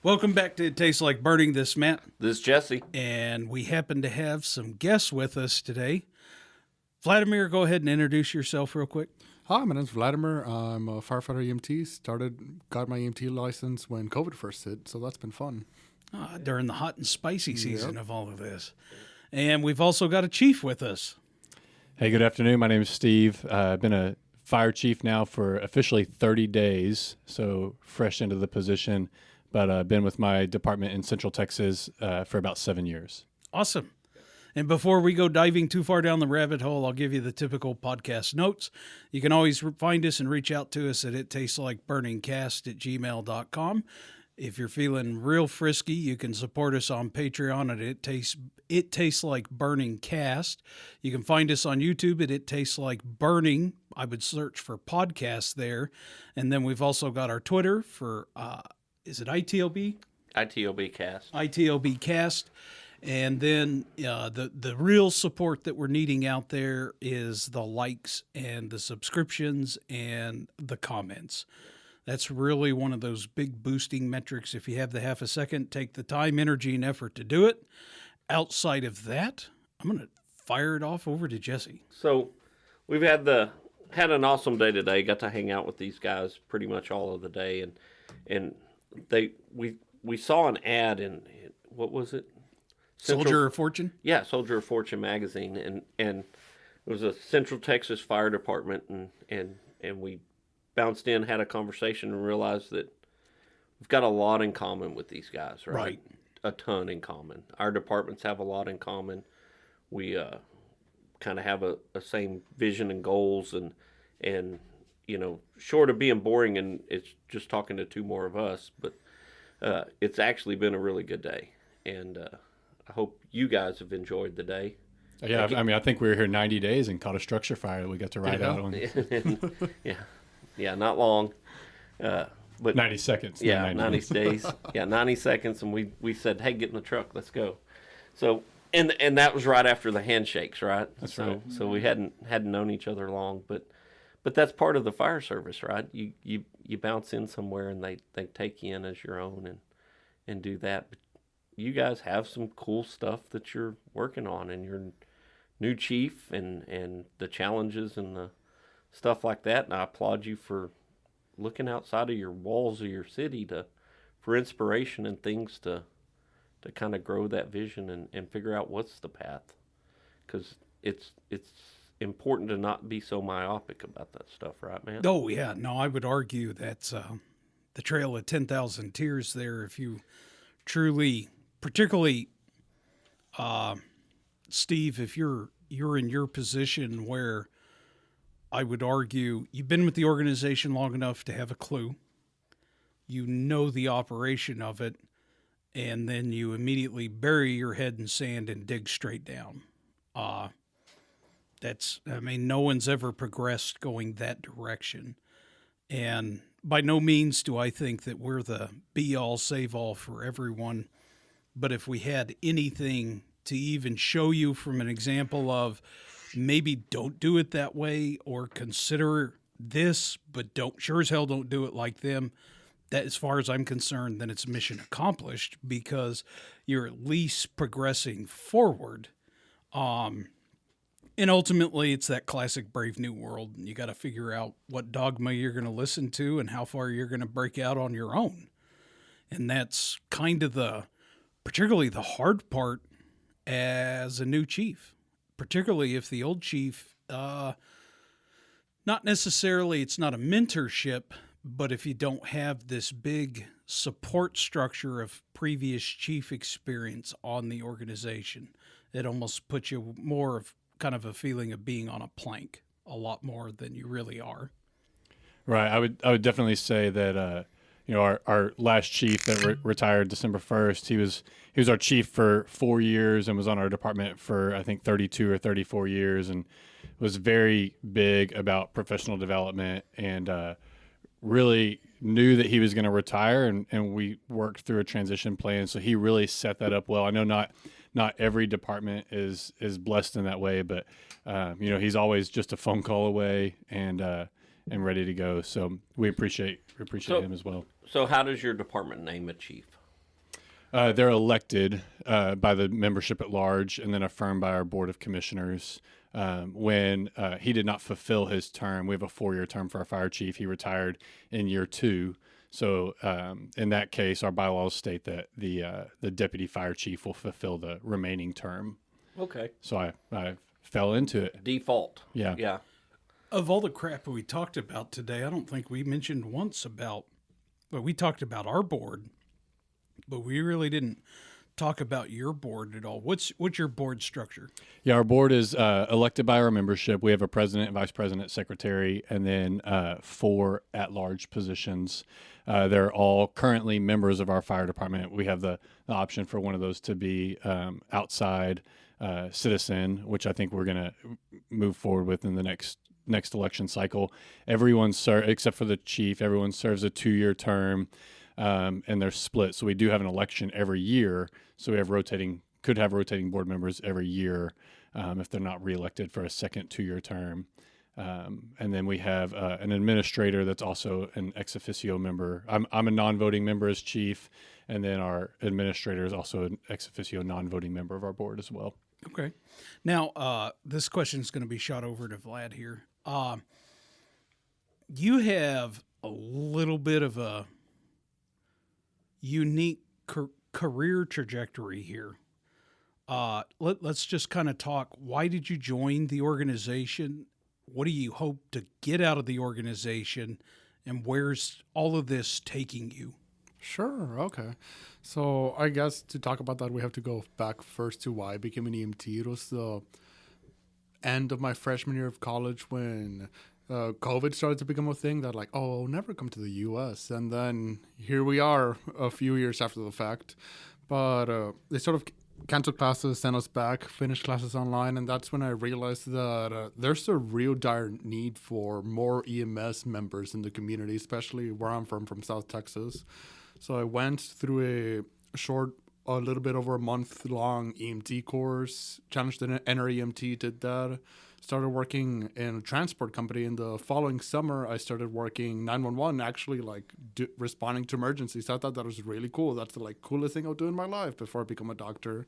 Welcome back to It Tastes Like Burning. This is Matt. This is Jesse. And we happen to have some guests with us today. Vladimir, go ahead and introduce yourself real quick. Hi, my name's Vladimir. I'm a firefighter EMT. Got my EMT license when COVID first hit, so that's been fun. During the hot and spicy season of all of this. And we've also got a chief with us. Hey, good afternoon. My name is Steve. I've been a fire chief now for officially 30 days, so fresh into the position, but I've been with my department in Central Texas for about 7 years. Awesome. And before we go diving too far down the rabbit hole, I'll give you the typical podcast notes. You can always find us and reach out to us at ittasteslikeburningcast@gmail.com. If you're feeling real frisky, you can support us on Patreon at It Tastes Like Burning Cast. You can find us on YouTube at It Tastes Like Burning. I would search for podcasts there. And then we've also got our Twitter for, is it ITLB? ITOB Cast. ITOB Cast. And then the real support that we're needing out there is the likes and the subscriptions and the comments. That's really one of those big boosting metrics. If you have the half a second, take the time, energy, and effort to do it. Outside of that, I'm going to fire it off over to Jesse. So we've had an awesome day today. Got to hang out with these guys pretty much all of the day, and we saw an ad in what was it? Soldier of Fortune? Yeah, Soldier of Fortune magazine, and it was a Central Texas Fire Department, and we bounced in, had a conversation, and realized that we've got a lot in common with these guys, right? Right. A ton in common. Our departments have a lot in common. We kind of have a same vision and goals, and you know, short of being boring, and it's just talking to two more of us, but it's actually been a really good day, and I hope you guys have enjoyed the day. Yeah, I mean, I think we were here 90 days and caught a structure fire that we got to ride out on. Yeah, not long. But 90 seconds. Yeah, 90 days. Yeah, 90 seconds, and we said, hey, get in the truck, let's go. So, and that was right after the handshakes, right? That's right. So we hadn't known each other long, but that's part of the fire service, right? You bounce in somewhere, and they take you in as your own and do that. But you guys have some cool stuff that you're working on, and you're new chief, and the challenges and the stuff like that. And I applaud you for looking outside of your walls of your city for inspiration and things to kind of grow that vision and figure out what's the path. Because it's important to not be so myopic about that stuff, right, man? Oh, yeah. No, I would argue that's the trail of 10,000 tears there. If you truly, particularly, Steve, if you're in your position where I would argue you've been with the organization long enough to have a clue, you know the operation of it, and then you immediately bury your head in sand and dig straight down. No one's ever progressed going that direction. And by no means do I think that we're the be-all, save-all for everyone. But if we had anything to even show you from an example of maybe don't do it that way, or consider this, but sure as hell don't do it like them, that, as far as I'm concerned, then it's mission accomplished, because you're at least progressing forward. And ultimately, it's that classic Brave New World. You got to figure out what dogma you're going to listen to and how far you're going to break out on your own. And that's kind of particularly the hard part as a new chief. Particularly if the old chief, not necessarily, it's not a mentorship, but if you don't have this big support structure of previous chief experience on the organization, it almost puts you more of kind of a feeling of being on a plank a lot more than you really are. Right. I would definitely say that our last chief that retired December 1st, he was our chief for 4 years and was on our department for, I think, 32 or 34 years, and was very big about professional development, and really knew that he was going to retire, and we worked through a transition plan. So he really set that up well. I know not every department is blessed in that way, but he's always just a phone call away and ready to go. So we appreciate him as well. So how does your department name a chief? They're elected by the membership at large and then affirmed by our Board of Commissioners. When he did not fulfill his term, we have a 4-year term for our fire chief. He retired in year 2. So in that case, our bylaws state that the deputy fire chief will fulfill the remaining term. Okay. So I fell into it. Default. Yeah. Yeah. Of all the crap we talked about today, I don't think we mentioned once about, well, we talked about our board, but we really didn't talk about your board at all. What's your board structure? Yeah, our board is elected by our membership. We have a president, vice president, secretary, and then 4 at-large positions. They're all currently members of our fire department. We have the option for one of those to be outside citizen, which I think we're going to move forward with in the next election cycle. Everyone except for the chief, everyone serves a 2-year term. And they're split. So we do have an election every year. So we have could have rotating board members every year if they're not reelected for a second 2-year term. And then we have an administrator that's also an ex officio member. I'm a non-voting member as chief, and then our administrator is also an ex officio non-voting member of our board as well. Okay. Now, this question is going to be shot over to Vlad here. You have a little bit of a unique career trajectory here. Let's just kind of talk. Why did you join the organization? What do you hope to get out of the organization? And where's all of this taking you? Sure. Okay. So I guess to talk about that, we have to go back first to why I became an EMT. It was the end of my freshman year of college when COVID started to become a thing that like, oh, I'll never come to the U.S. And then here we are a few years after the fact. But they sort of canceled classes, sent us back, finished classes online. And that's when I realized that there's a real dire need for more EMS members in the community, especially where I'm from South Texas. So I went through a little bit over a month-long EMT course, challenged to enter EMT, did that. Started working in a transport company. In the following summer, I started working 911, actually responding to emergencies. I thought that was really cool. That's the coolest thing I'll do in my life before I become a doctor.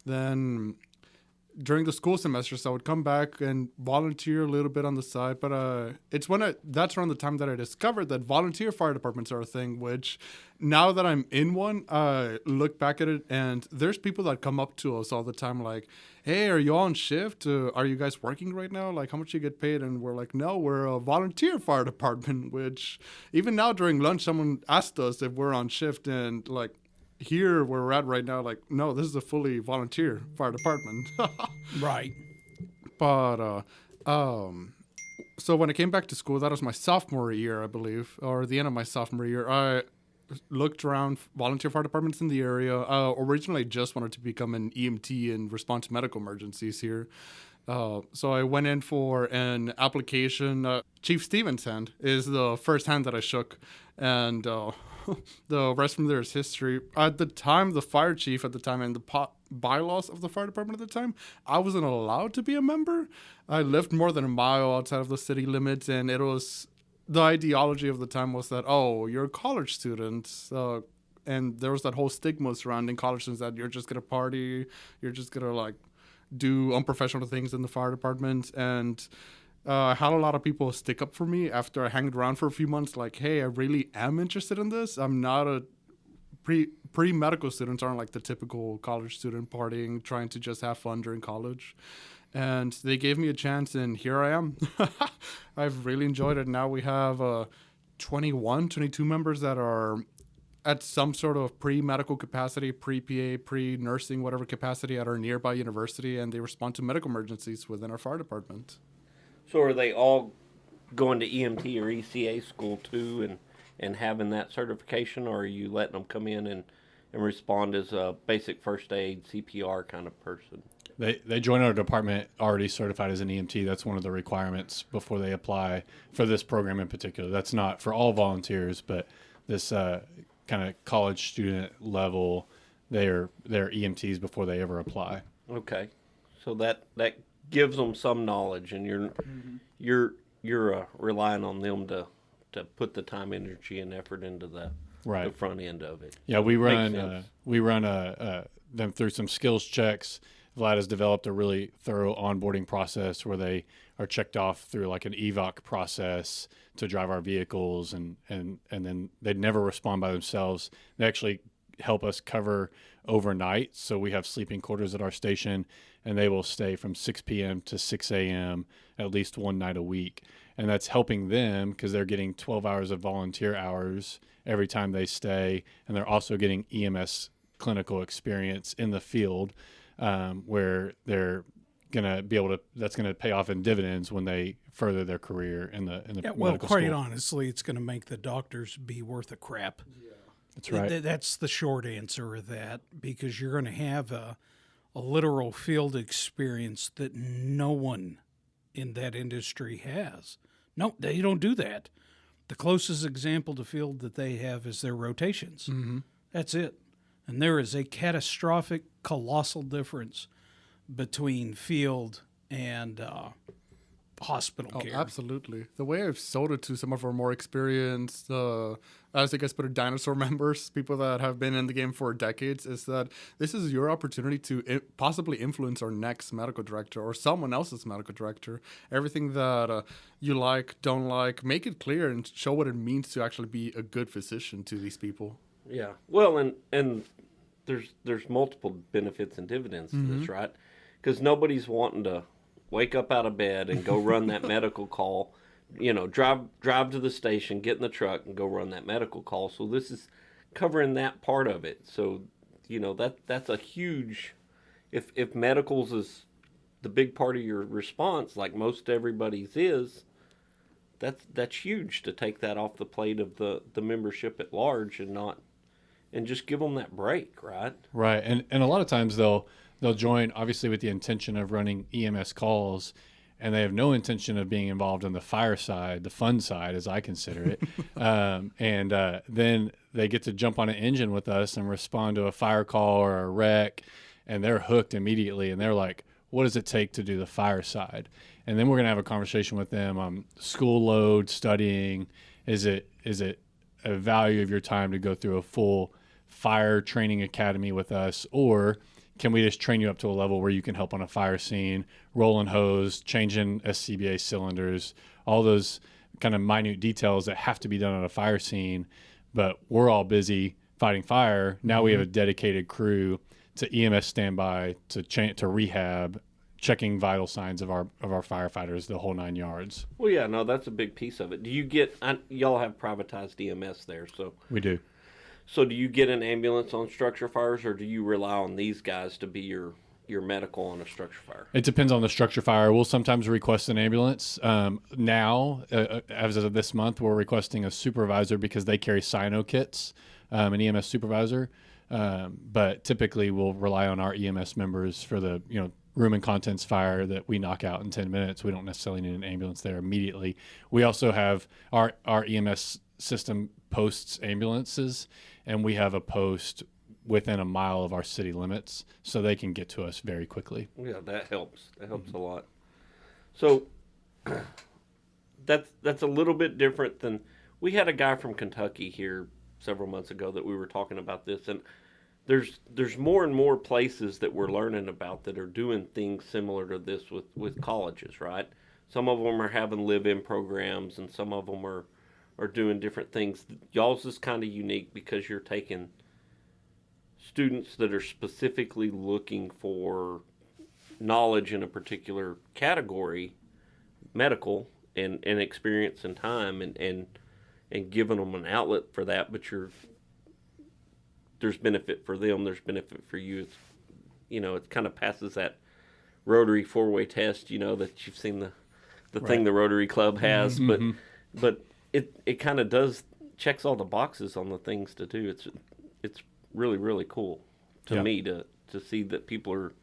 Then during the school semesters, I would come back and volunteer a little bit on the side. But that's around the time that I discovered that volunteer fire departments are a thing, which now that I'm in one, I look back at it and there's people that come up to us all the time like, hey, are you on shift? Are you guys working right now? How much you get paid? And we're like, no, we're a volunteer fire department, which even now during lunch, someone asked us if we're on shift and here where we're at right now, no, this is a fully volunteer fire department. Right. But so when I came back to school, that was my sophomore year, I believe, or the end of my sophomore year. I looked around volunteer fire departments in the area. Originally, just wanted to become an EMT and respond to medical emergencies here. So I went in for an application. Chief Stevens' hand is the first hand that I shook, and the rest from there is history. At the time, the fire chief at the time and the bylaws of the fire department at the time, I wasn't allowed to be a member. I lived more than a mile outside of the city limits, and it was the ideology of the time was that, oh, you're a college student. And there was that whole stigma surrounding college students that you're just going to party, you're just going to do unprofessional things in the fire department. And I had a lot of people stick up for me after I hanged around for a few months, hey, I really am interested in this. I'm not a pre-medical students aren't the typical college student partying, trying to just have fun during college. And they gave me a chance, and here I am. I've really enjoyed it. Now we have 22 members that are at some sort of pre-medical capacity, pre-PA, pre-nursing, whatever capacity at our nearby university, and they respond to medical emergencies within our fire department. So are they all going to EMT or ECA school too and having that certification, or are you letting them come in and respond as a basic first aid, CPR kind of person? They join our department already certified as an EMT. That's one of the requirements before they apply for this program in particular. That's not for all volunteers, but this kind of college student level, they're EMTs before they ever apply. Okay, so that gives them some knowledge, and you're relying on them to put the time, energy, and effort into Right. the front end of it. Yeah, we Makes run sense. them through some skills checks. Vlad has developed a really thorough onboarding process where they are checked off through like an evoc process to drive our vehicles, and then they never respond by themselves. They actually help us cover overnight, so we have sleeping quarters at our station, and they will stay from 6 p.m. to 6 a.m. at least one night a week, and that's helping them because they're getting 12 hours of volunteer hours every time they stay, and they're also getting EMS clinical experience in the field, where they're going to be able to, that's going to pay off in dividends when they further their career in the Yeah, well, medical quite school. honestly, it's going to make the doctors be worth a crap. That's right. That's the short answer of that, because you're going to have a literal field experience that no one in that industry has. No, they don't do that. The closest example to field that they have is their rotations. Mm-hmm. That's it. And there is a catastrophic, colossal difference between field and hospital Oh, care. absolutely. The way I've sold it to some of our more experienced, as I guess, put it, dinosaur members, people that have been in the game for decades, is that this is your opportunity to possibly influence our next medical director or someone else's medical director. Everything that you like, don't like, make it clear and show what it means to actually be a good physician to these people. Yeah. Well, and there's multiple benefits and dividends to this, right? Because nobody's wanting to wake up out of bed and go run that medical call. You know, drive to the station, get in the truck, and go run that medical call. So this is covering that part of it. So, you know, that's a huge. If medicals is the big part of your response, like most everybody's is, that's huge to take that off the plate of the membership at large and just give them that break, right? Right. And a lot of times they'll join obviously with the intention of running EMS calls, and they have no intention of being involved on the fire side, the fun side, as I consider it. Then they get to jump on an engine with us and respond to a fire call or a wreck, and they're hooked immediately. And they're like, what does it take to do the fire side? And then we're going to have a conversation with them on school load, studying. Is it a value of your time to go through a full fire training academy with us, or can we just train you up to a level where you can help on a fire scene, rolling hose, changing SCBA cylinders, all those kind of minute details that have to be done on a fire scene, but we're all busy fighting fire. Now we have a dedicated crew to EMS standby, to rehab, checking vital signs of our firefighters, the whole 9 yards. Well, yeah, no, that's a big piece of it. Do you get y'all have privatized EMS there, so We do. So do you get an ambulance on structure fires, or do you rely on these guys to be your medical on a structure fire? It depends on the structure fire. We'll sometimes request an ambulance. Now, as of this month, we're requesting a supervisor because they carry cyano kits, an EMS supervisor. But typically, we'll rely on our EMS members for the room and contents fire that we knock out in 10 minutes. We don't necessarily need an ambulance there immediately. We also have our EMS system posts ambulances, and we have a post within a mile of our city limits, so they can get to us very quickly. Yeah, that helps. That helps a lot. So that's a little bit different than, we had a guy from Kentucky here several months ago that we were talking about this, and there's more and more places that we're learning about that are doing things similar to this with colleges, right? Some of them are having live-in programs, and some of them are doing different things. Y'all's is kind of unique because you're taking students that are specifically looking for knowledge in a particular category, medical, and experience and time, and giving them an outlet for that. But there's benefit for them, there's benefit for you. It's, it kind of passes that Rotary 4-way test, that you've seen the thing the Rotary Club has, but it kind of checks all the boxes on the things to do. It's really, really cool to me to see that people are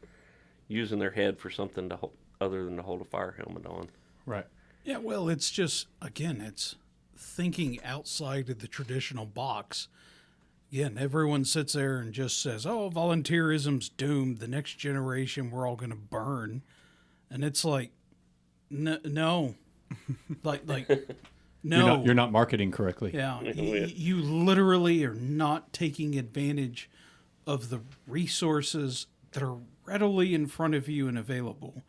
using their head for something other than to hold a fire helmet on. Right. Yeah, well, it's just, again, it's thinking outside of the traditional box. Again, everyone sits there and just says, oh, volunteerism's doomed. The next generation, we're all going to burn. And it's like, no. like No. you're not marketing correctly. Yeah, you literally are not taking advantage of the resources that are readily in front of you and available.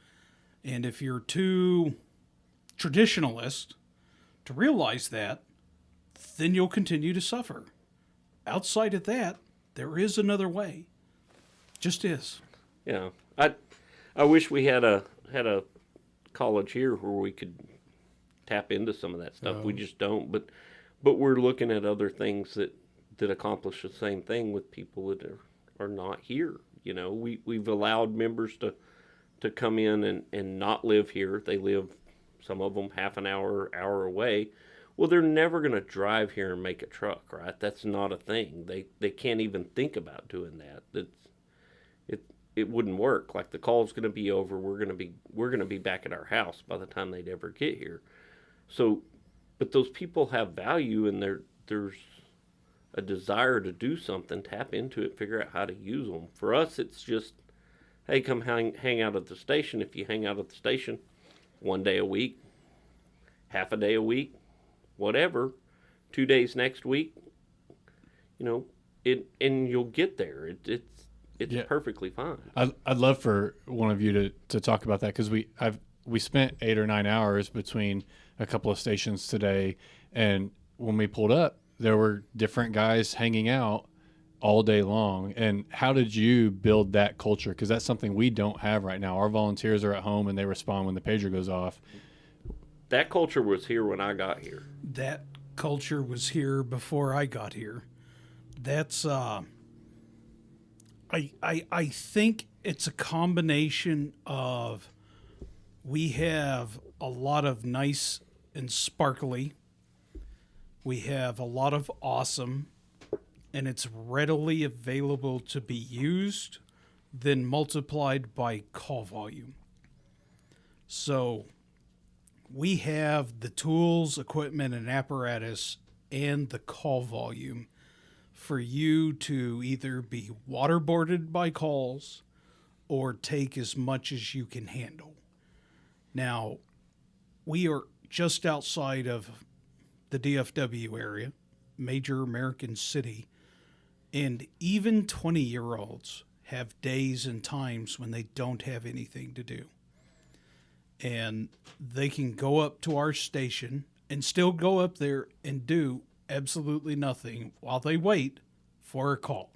And if you're too traditionalist to realize that, then you'll continue to suffer. Outside of that, there is another way. Just is. Yeah, I wish we had a college here where we could tap into some of that stuff. We just don't. But we're looking at other things that accomplish the same thing with people that are not here. You know, we've allowed members to come in and not live here. They live, some of them, half an hour away. Well, they're never going to drive here and make a truck, right? That's not a thing. They can't even think about doing that. It wouldn't work. Like, the call's going to be over. We're going to be back at our house by the time they'd ever get here. So, but those people have value, and there's a desire to do something. Tap into it, figure out how to use them. For us, it's just, hey, come hang out at the station. If you hang out at the station 1 day a week, half a day a week, whatever, 2 days next week, you know, and you'll get there. It's perfectly fine. I'd love for one of you to talk about that, because we spent 8 or 9 hours between a couple of stations today, and when we pulled up, there were different guys hanging out all day long. And how did you build that culture? Because that's something we don't have right now. Our volunteers are at home and they respond when the pager goes off. That culture was here when I got here. That culture was here before I got here. That's I think it's a combination of, we have a lot of nice and sparkly. We have a lot of awesome, and it's readily available to be used, then multiplied by call volume. So we have the tools, equipment, and apparatus and the call volume for you to either be waterboarded by calls or take as much as you can handle. Now, we are just outside of the DFW area, major American city, and even 20-year-olds have days and times when they don't have anything to do. And they can go up to our station and still go up there and do absolutely nothing while they wait for a call.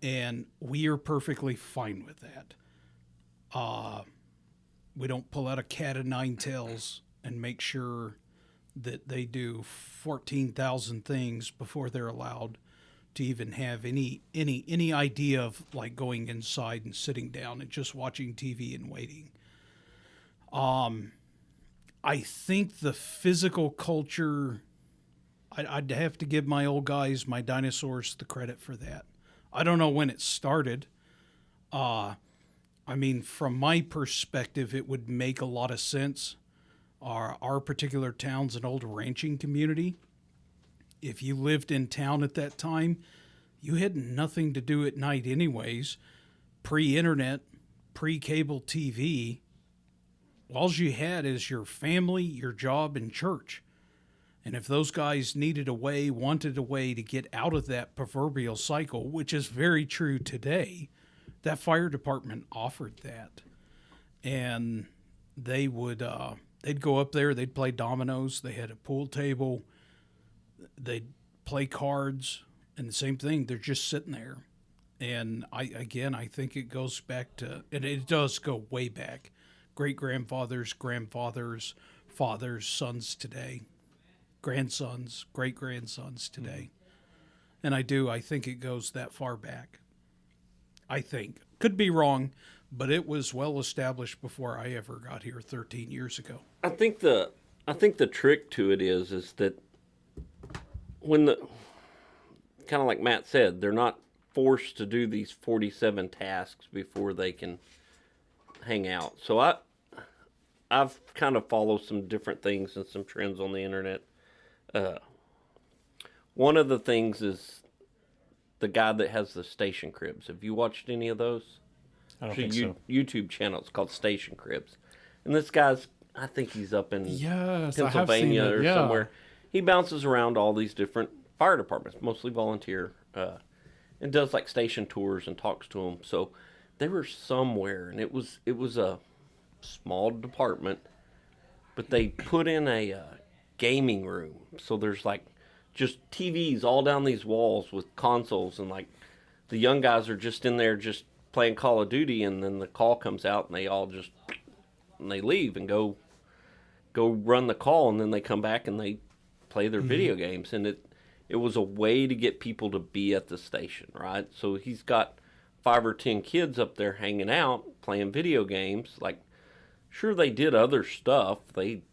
And we are perfectly fine with that. We don't pull out a cat of nine tails and make sure that they do 14,000 things before they're allowed to even have any idea of, like, going inside and sitting down and just watching TV and waiting. I think the physical culture, I'd have to give my old guys, my dinosaurs, the credit for that. I don't know when it started. I mean, from my perspective, it would make a lot of sense. Our particular town's an old ranching community. If you lived in town at that time, you had nothing to do at night anyways. Pre-internet, pre-cable TV, all you had is your family, your job, and church. And if those guys needed a way, wanted a way to get out of that proverbial cycle, which is very true today, that fire department offered that. And they would, they'd go up there, they'd play dominoes, they had a pool table, they'd play cards, and the same thing, they're just sitting there. And I think it goes back to, and it does go way back, great-grandfathers, grandfathers, fathers, sons today, grandsons, great-grandsons today. And I think it goes that far back. I think. Could be wrong, but it was well established before I ever got here 13 years ago. I think the trick to it is that when kind of like Matt said, they're not forced to do these 47 tasks before they can hang out. So I've kind of followed some different things and some trends on the internet. One of the things is the guy that has the station cribs. Have you watched any of those? I don't think so. YouTube channel. It's called Station Cribs. And this guy's, I think he's up in Yes, I have seen Pennsylvania it. or Yeah. somewhere. He bounces around all these different fire departments, mostly volunteer, and does like station tours and talks to them. So they were somewhere, and it was a small department, but they put in a gaming room. So there's like just TVs all down these walls with consoles, and like the young guys are just in there just playing Call of Duty, and then the call comes out, and they all just and they leave and go run the call, and then they come back and they play their video games. And it was a way to get people to be at the station, right? So he's got 5 or 10 kids up there hanging out playing video games. Like, sure, they did other stuff. They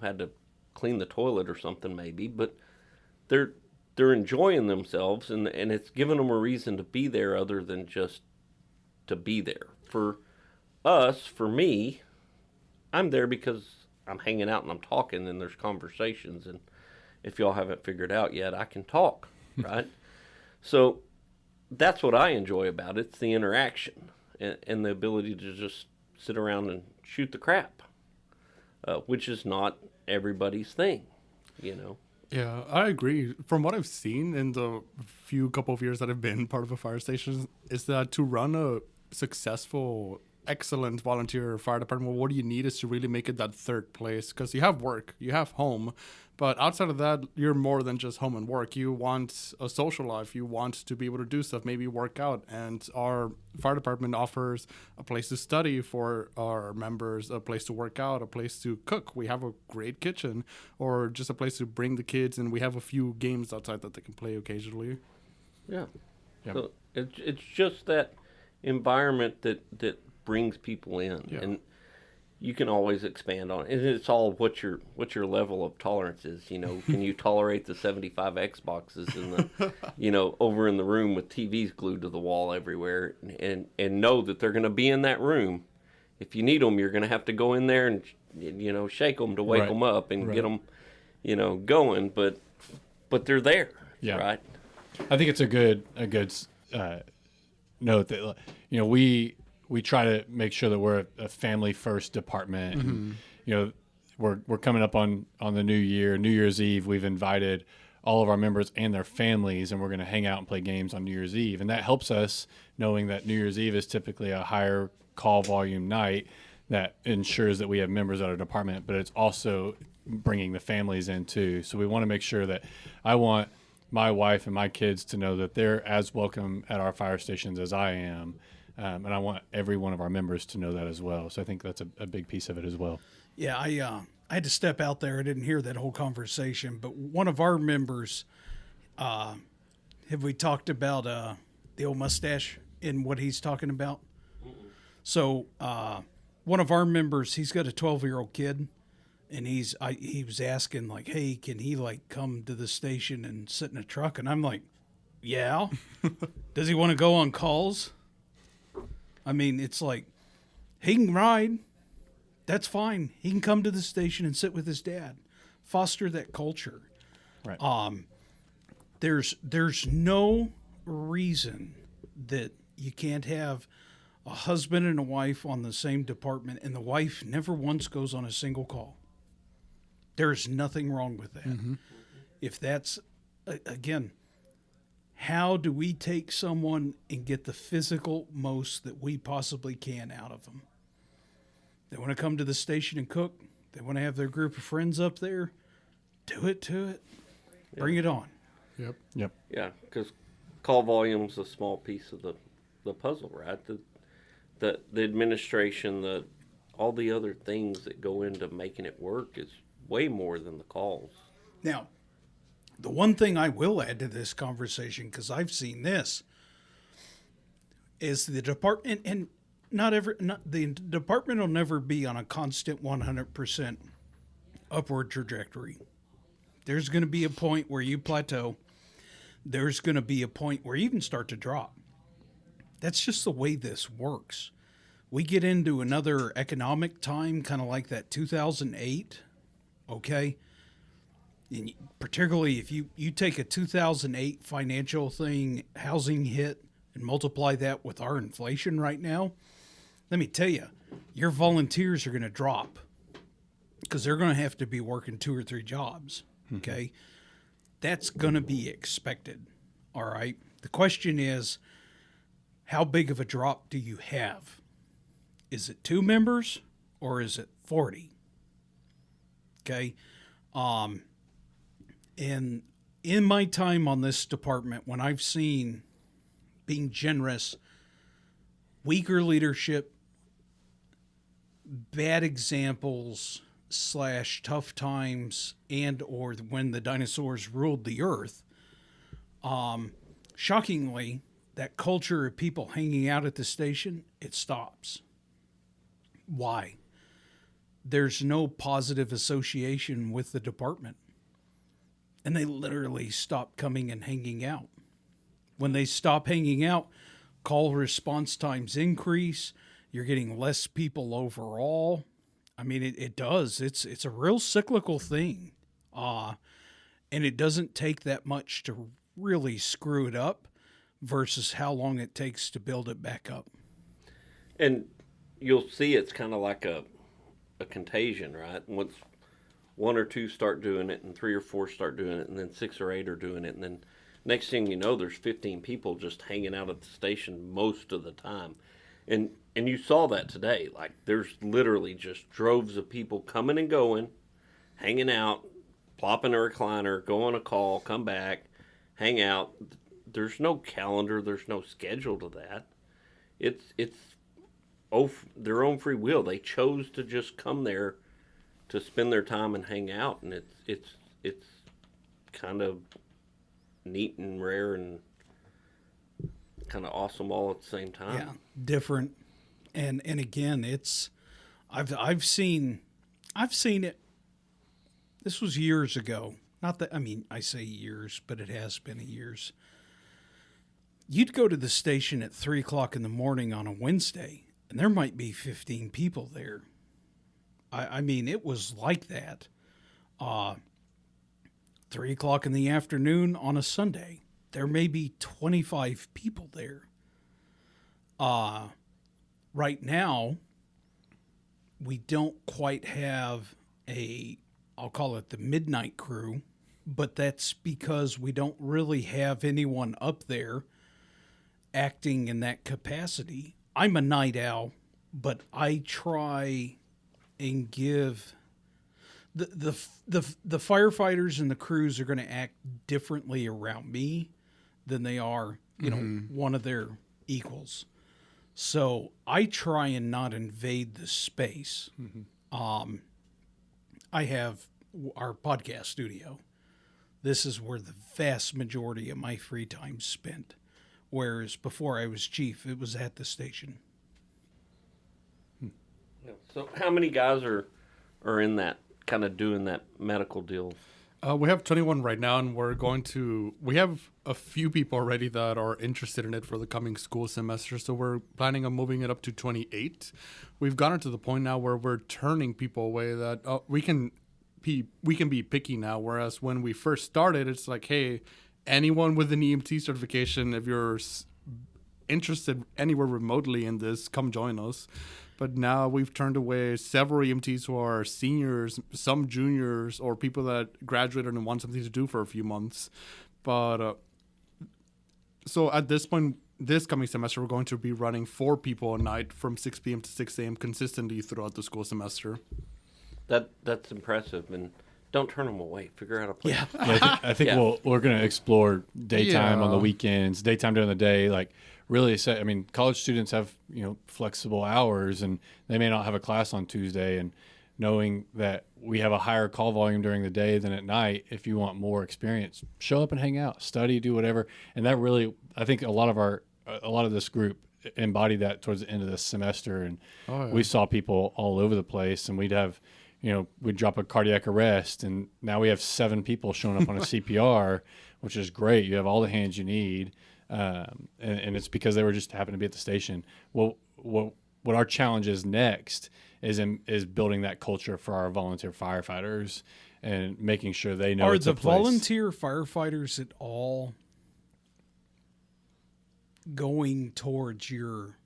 had to clean the toilet or something maybe, but they're enjoying themselves, and it's given them a reason to be there other than just to be there. For us, for me, I'm there because I'm hanging out and I'm talking and there's conversations, and if y'all haven't figured out yet, I can talk, right? So that's what I enjoy about it. It's the interaction and the ability to just sit around and shoot the crap, which is not everybody's thing, Yeah, I agree. From what I've seen in the couple of years that I've been part of a fire station, is that to run a successful, excellent volunteer fire department, what you need is to really make it that third place, because you have work, you have home, but outside of that, you're more than just home and work. You want a social life. You want to be able to do stuff, maybe work out. And our fire department offers a place to study for our members, a place to work out, a place to cook. We have a great kitchen, or just a place to bring the kids, and we have a few games outside that they can play occasionally. Yeah. Yep. So it's just that environment that brings people in, Yeah. and you can always expand on it. And it's all what your level of tolerance is. Can you tolerate the 75 Xboxes in the over in the room with TVs glued to the wall everywhere, and know that they're going to be in that room. If you need them, you're going to have to go in there and shake them to wake Right. them up and Right. get them going. But they're there, Yeah. right? I think it's a good note that we try to make sure that we're a family first department. And, we're coming up on the new year, New Year's Eve. We've invited all of our members and their families, and we're going to hang out and play games on New Year's Eve. And that helps us, knowing that New Year's Eve is typically a higher call volume night. That ensures that we have members at our department, but it's also bringing the families in too. So we want to make sure that I want my wife and my kids to know that they're as welcome at our fire stations as I am. And I want every one of our members to know that as well. So I think that's a big piece of it as well. Yeah, I had to step out there. I didn't hear that whole conversation, but one of our members, have we talked about the old mustache and what he's talking about? So one of our members, he's got a 12-year-old kid, and he was asking like, hey, can he like come to the station and sit in a truck? And I'm like, yeah. Does he want to go on calls? I mean, it's like, he can ride. That's fine. He can come to the station and sit with his dad. Foster that culture. Right. There's no reason that you can't have a husband and a wife on the same department, and the wife never once goes on a single call. There's nothing wrong with that. Mm-hmm. If that's, again, how do we take someone and get the physical most that we possibly can out of them? They want to come to the station and cook. They want to have their group of friends up there. Do it to it. Bring it on. Yep. Yep. Yeah, because call volume's a small piece of the puzzle, right? The administration, all the other things that go into making it work is way more than the calls. Now, the one thing I will add to this conversation, because I've seen this, is the department, and the department will never be on a constant 100% upward trajectory. There's going to be a point where you plateau. There's going to be a point where you even start to drop. That's just the way this works. We get into another economic time, kind of like that 2008, okay? And particularly if you take a 2008 financial thing, housing hit, and multiply that with our inflation right now, let me tell you, your volunteers are going to drop. because they're going to have to be working 2 or 3 jobs. Okay. That's going to be expected. All right. The question is, how big of a drop do you have? Is it 2 members or is it 40? Okay. And in my time on this department, when I've seen being generous, weaker leadership, bad examples / tough times, and or when the dinosaurs ruled the earth, shockingly, that culture of people hanging out at the station, it stops. Why? There's no positive association with the department. And they literally stop coming and hanging out. When they stop hanging out, call response times increase. You're getting less people overall. I mean, it does. It's a real cyclical thing. And it doesn't take that much to really screw it up versus how long it takes to build it back up. And you'll see it's kind of like a contagion, right? Once 1 or 2 start doing it, and 3 or 4 start doing it, and then 6 or 8 are doing it, and then next thing you know, there's 15 people just hanging out at the station most of the time. And you saw that today. Like, there's literally just droves of people coming and going, hanging out, plop in a recliner, go on a call, come back, hang out. There's no calendar. There's no schedule to that. It's their own free will. They chose to just come there to spend their time and hang out, and it's kind of neat and rare and kind of awesome all at the same time. Yeah, different, and again, I've seen it. This was years ago. Not that, I mean, I say years, but it has been years. You'd go to the station at 3:00 in the morning on a Wednesday, and there might be 15 people there. I mean, it was like that. 3:00 in the afternoon on a Sunday, there may be 25 people there. Right now, we don't quite have I'll call it the midnight crew, but that's because we don't really have anyone up there acting in that capacity. I'm a night owl, but I try and give the firefighters and the crews are going to act differently around me than they are, one of their equals. So I try and not invade the space. I have our podcast studio. This is where the vast majority of my free time spent. Whereas before I was chief, it was at the station. So how many guys are in that, kind of doing that medical deal? We have 21 right now, and we have a few people already that are interested in it for the coming school semester, so we're planning on moving it up to 28. We've gotten to the point now where we're turning people away that we can be picky now, whereas when we first started, it's like, hey, anyone with an EMT certification, if you're interested anywhere remotely in this, come join us. But now we've turned away several EMTs who are seniors, some juniors, or people that graduated and want something to do for a few months. But so at this point, this coming semester, we're going to be running 4 people a night from 6 p.m. to 6 a.m. consistently throughout the school semester. That's impressive, and don't turn them away. Figure out a place. Yeah. I think we're going to explore daytime on the weekends, daytime during the day. Like really, college students have flexible hours, and they may not have a class on Tuesday. And knowing that we have a higher call volume during the day than at night, if you want more experience, show up and hang out, study, do whatever. And that really, I think a lot of this group embodied that towards the end of this semester, and we saw people all over the place, and we'd have. We'd drop a cardiac arrest, and now we have 7 people showing up on a CPR, which is great. You have all the hands you need, and it's because they were just happened to be at the station. Well, what our challenge is next is building that culture for our volunteer firefighters and making sure they know. Are it's the a place. volunteer firefighters at all going towards your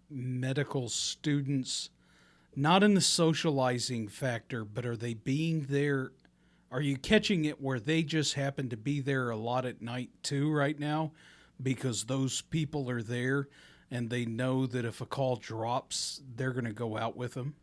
medical students not in the socializing factor, but are they being there? Are you catching it where they just happen to be there a lot at night too right now because those people are there and they know that if a call drops, they're going to go out with them?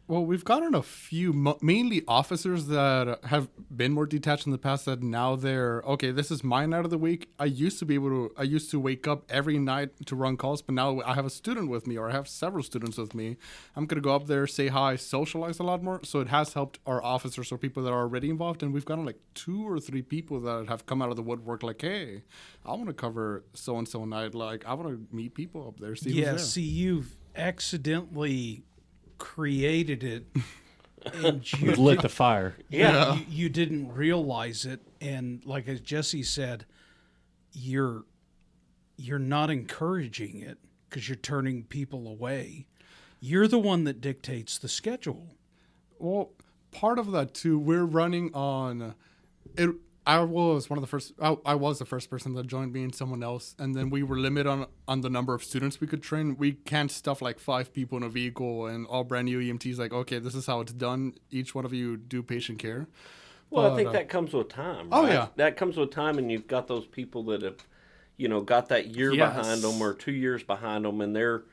Well, we've gotten a few, mainly officers that have been more detached in the past that now they're, okay, this is my night of the week. I used to wake up every night to run calls, but now I have a student with me or I have several students with me. I'm going to go up there, say hi, socialize a lot more. So it has helped our officers or people that are already involved. And we've gotten like 2 or 3 people that have come out of the woodwork like, hey, I want to cover so-and-so night. Like, I want to meet people up there. See who's there. See, you've accidentally created it and We've lit the fire. Yeah. you didn't realize it, and like as Jesse said, you're not encouraging it because you're turning people away. You're the one that dictates the schedule. Well, part of that too, we're running on it. I was the first person that joined me and someone else, and then we were limited on the number of students we could train. We can't stuff like 5 people in a vehicle and all brand new EMTs. Like, okay, this is how it's done. Each one of you do patient care. Well, I think that comes with time. Oh, right? yeah. That comes with time, and you've got those people that have, got that year Yes. behind them or 2 years behind them, and they're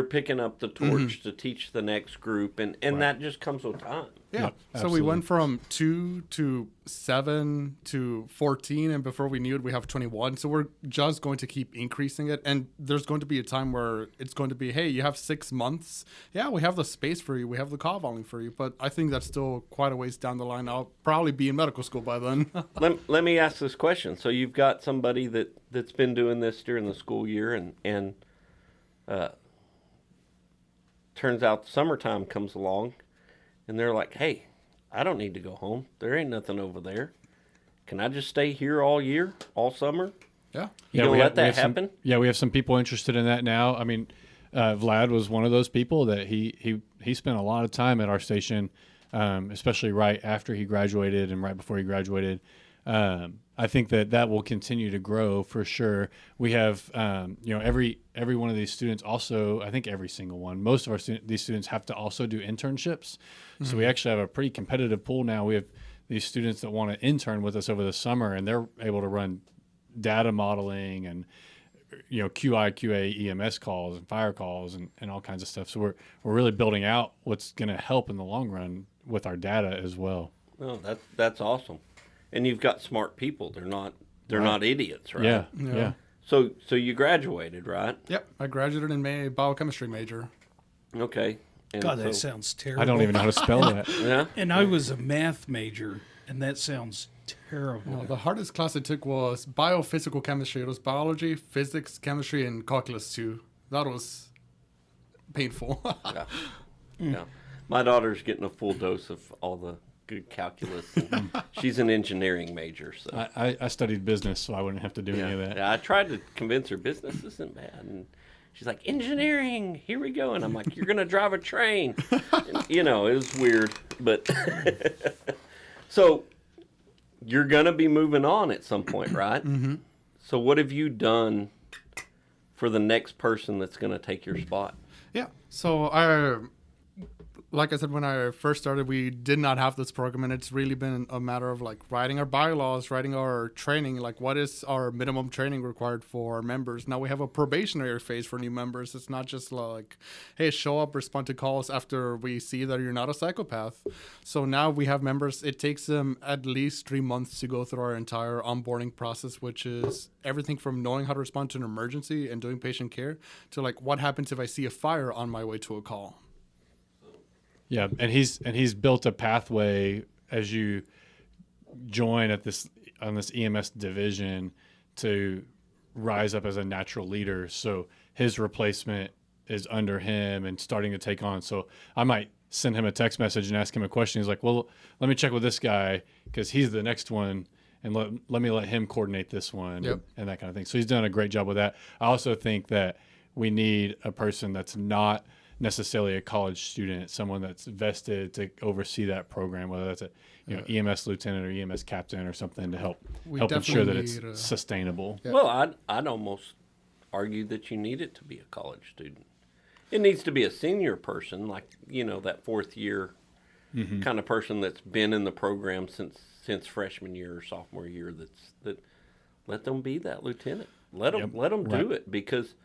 picking up the torch to teach the next group, and that just comes with time. Yeah. Yep, So we went from 2 to 7 to 14, and before we knew it, we have 21. So we're just going to keep increasing it. And there's going to be a time where it's going to be, hey, you have 6 months. Yeah, we have the space for you. We have the call volume for you. But I think that's still quite a ways down the line. I'll probably be in medical school by then. Let me ask this question. So you've got somebody that's been doing this during the school year, and turns out summertime comes along, and they're like, hey, I don't need to go home. There ain't nothing over there. Can I just stay here all year, all summer? Yeah. You gonna let that some- happen? we have some people interested in that now. I mean, Vlad was one of those people that he spent a lot of time at our station, especially right after he graduated and right before he graduated. I think that will continue to grow for sure. We have, every one of these students also, I think every single one, most of these students have to also do internships. Mm-hmm. So we actually have a pretty competitive pool now. We have these students that want to intern with us over the summer, and they're able to run data modeling and, QI, QA, EMS calls and fire calls and all kinds of stuff. So we're really building out what's going to help in the long run with our data as well. Oh, that's awesome. And you've got smart people. They're not idiots, right? Yeah. So you graduated, right? Yep. I graduated in May, biochemistry major. Okay. And God, that sounds terrible. I don't even know how to spell that. Yeah. And I was a math major, and that sounds terrible. No, the hardest class I took was biophysical chemistry. It was biology, physics, chemistry, and calculus too. That was painful. Yeah. My daughter's getting a full dose of all the good calculus. And she's an engineering major, so I studied business, so I wouldn't have to do any of that. Yeah, I tried to convince her business isn't bad, and she's like, engineering, here we go. And I'm like, you're gonna drive a train. And, it was weird, but so you're gonna be moving on at some point, right? Mm-hmm. So what have you done for the next person that's gonna take your spot? Yeah. So like I said, when I first started, we did not have this program, and it's really been a matter of like writing our bylaws, writing our training, like what is our minimum training required for our members. Now we have a probationary phase for new members. It's not just like, hey, show up, respond to calls after we see that you're not a psychopath. So now we have members, it takes them at least 3 months to go through our entire onboarding process, which is everything from knowing how to respond to an emergency and doing patient care to like what happens if I see a fire on my way to a call. Yeah, and he's built a pathway as you join on this EMS division to rise up as a natural leader. So his replacement is under him and starting to take on. So I might send him a text message and ask him a question. He's like, well, let me check with this guy because he's the next one, and let me let him coordinate this one. Yep. And that kind of thing. So he's done a great job with that. I also think that we need a person that's not necessarily a college student, someone that's vested to oversee that program, whether that's a EMS lieutenant or EMS captain or something to help ensure that it's sustainable. Yeah. Well, I'd almost argue that you need it to be a college student. It needs to be a senior person, like, that fourth year kind of person that's been in the program since freshman year or sophomore year. That let them be that lieutenant. Let them do it, because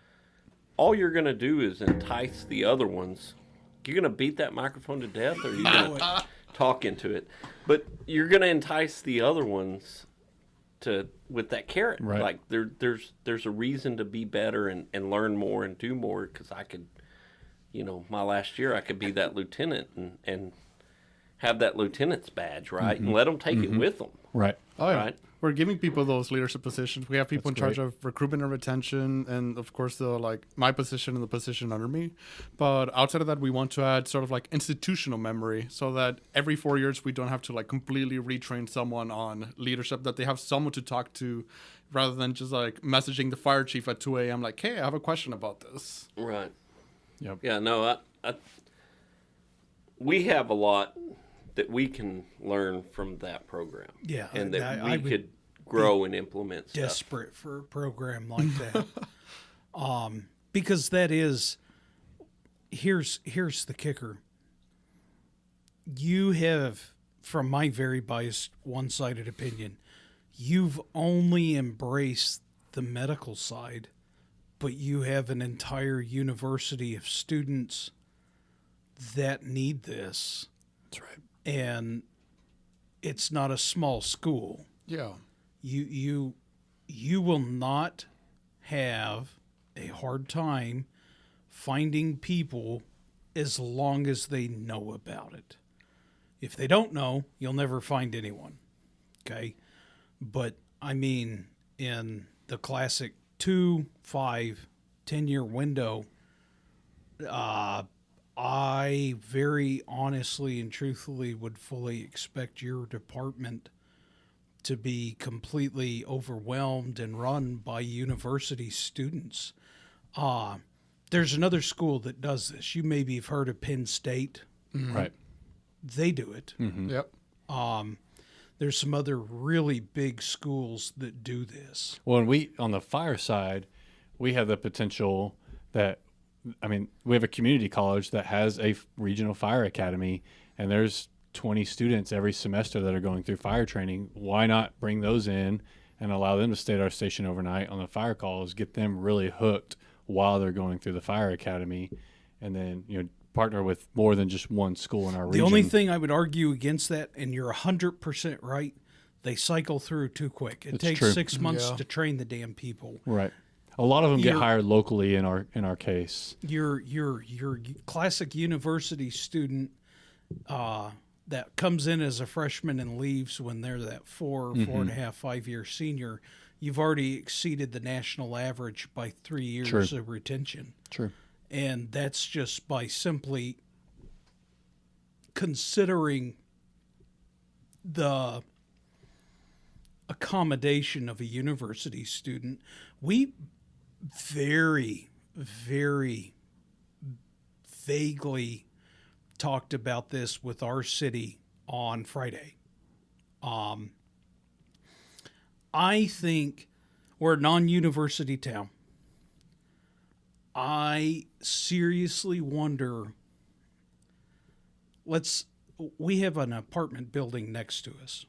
all you're going to do is entice the other ones. You're going to beat that microphone to death, or you're going to talk into it. But you're going to entice the other ones with that carrot. Right. Like there's a reason to be better and learn more and do more, because I could, my last year I could be that lieutenant and have that lieutenant's badge, right? And let them take it with them. Right. Oh, yeah. Right. We're giving people those leadership positions. We have people That's in charge great. of recruitment and retention, and of course my position and the position under me. But outside of that, we want to add sort of like institutional memory, so that every 4 years we don't have to like completely retrain someone on leadership, that they have someone to talk to, rather than just like messaging the fire chief at 2 a.m. like, hey, I have a question about this. Right. Yep. Yeah, no, we have a lot that we can learn from that program. Yeah, And that I we would could grow and implement stuff. desperate for a program like that. Because that is, here's the kicker. You have, from my very biased one-sided opinion, you've only embraced the medical side, but you have an entire university of students that need this. That's right. And it's not a small school. Yeah. You will not have a hard time finding people as long as they know about it. If they don't know, you'll never find anyone. Okay? But I mean, in the classic 2, 5, 10-year window, I very honestly and truthfully would fully expect your department to be completely overwhelmed and run by university students. There's another school that does this. You maybe have heard of Penn State. Right. They do it. Yep. There's some other really big schools that do this. Well, and we, on the fire side, we have the potential that, we have a community college that has a regional fire academy, and there's 20 students every semester that are going through fire training. Why not bring those in and allow them to stay at our station overnight on the fire calls, get them really hooked while they're going through the fire academy, and then, partner with more than just one school in our region. The only thing I would argue against that, and you're 100% right, they cycle through too quick. It It's takes true. 6 months Yeah. to train the damn people. Right. A lot of them get You're- hired locally in our case. Your classic university student that comes in as a freshman and leaves when they're that 4.5, 5-year senior, you've already exceeded the national average by 3 years True. of retention. True. And that's just by simply considering the accommodation of a university student. We very, very vaguely talked about this with our city on Friday. I think we're a non-university town. I seriously wonder, we have an apartment building next to us.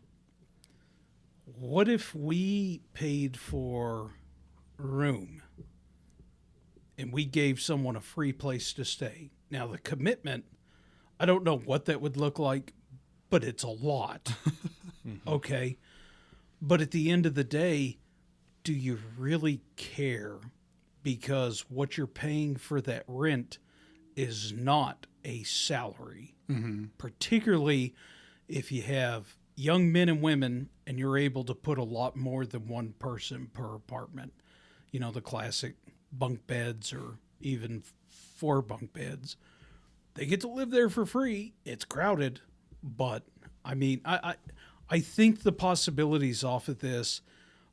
What if we paid for a room and we gave someone a free place to stay? Now, the commitment, I don't know what that would look like, but it's a lot. Okay. But at the end of the day, do you really care? Because what you're paying for that rent is not a salary, particularly if you have young men and women and you're able to put a lot more than one person per apartment. The classic bunk beds or even 4 bunk beds. They get to live there for free. It's crowded, but I think the possibilities off of this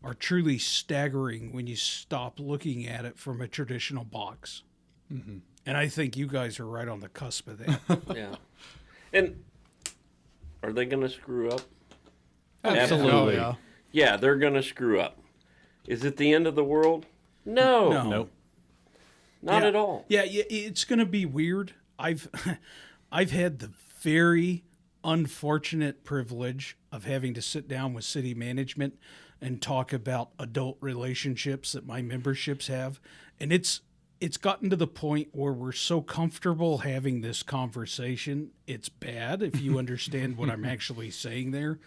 are truly staggering when you stop looking at it from a traditional box. And I think you guys are right on the cusp of that. Yeah. And are they going to screw up? Absolutely. Oh, yeah. Yeah, they're going to screw up. Is it the end of the world? No. No. Nope. Not Yeah. at all. Yeah, it's going to be weird. I've I've had the very unfortunate privilege of having to sit down with city management and talk about adult relationships that my memberships have, and it's gotten to the point where we're so comfortable having this conversation. It's bad if you understand what I'm actually saying there.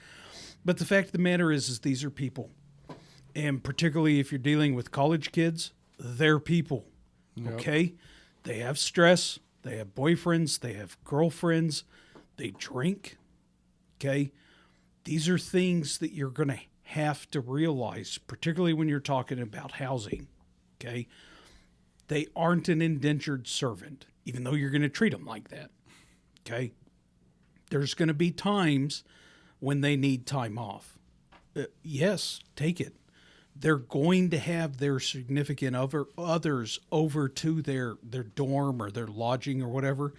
But the fact of the matter is these are people. And particularly if you're dealing with college kids, they're people. Okay? They have stress, they have boyfriends, they have girlfriends, they drink. Okay? These are things that you're going to have to realize, particularly when you're talking about housing. Okay? They aren't an indentured servant, even though you're going to treat them like that. Okay? There's going to be times when they need time off. Yes, take it. They're going to have their significant others over to their dorm or their lodging or whatever.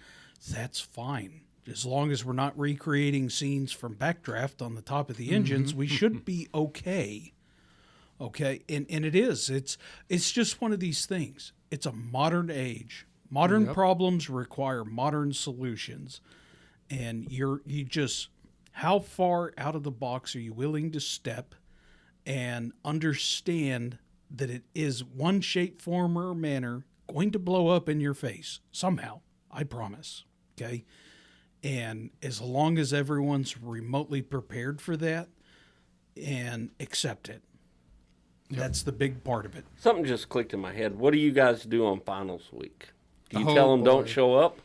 That's fine. As long as we're not recreating scenes from Backdraft on the top of the engines, we should be okay. Okay, and it is. It's just one of these things. It's a modern age. Modern problems require modern solutions. And you just, how far out of the box are you willing to step and understand that it is one shape, form, or manner going to blow up in your face somehow? I promise. Okay. And as long as everyone's remotely prepared for that and accept it, that's the big part of it. Something just clicked in my head. What do you guys do on finals week? Do you Oh, tell them boy. don't show up?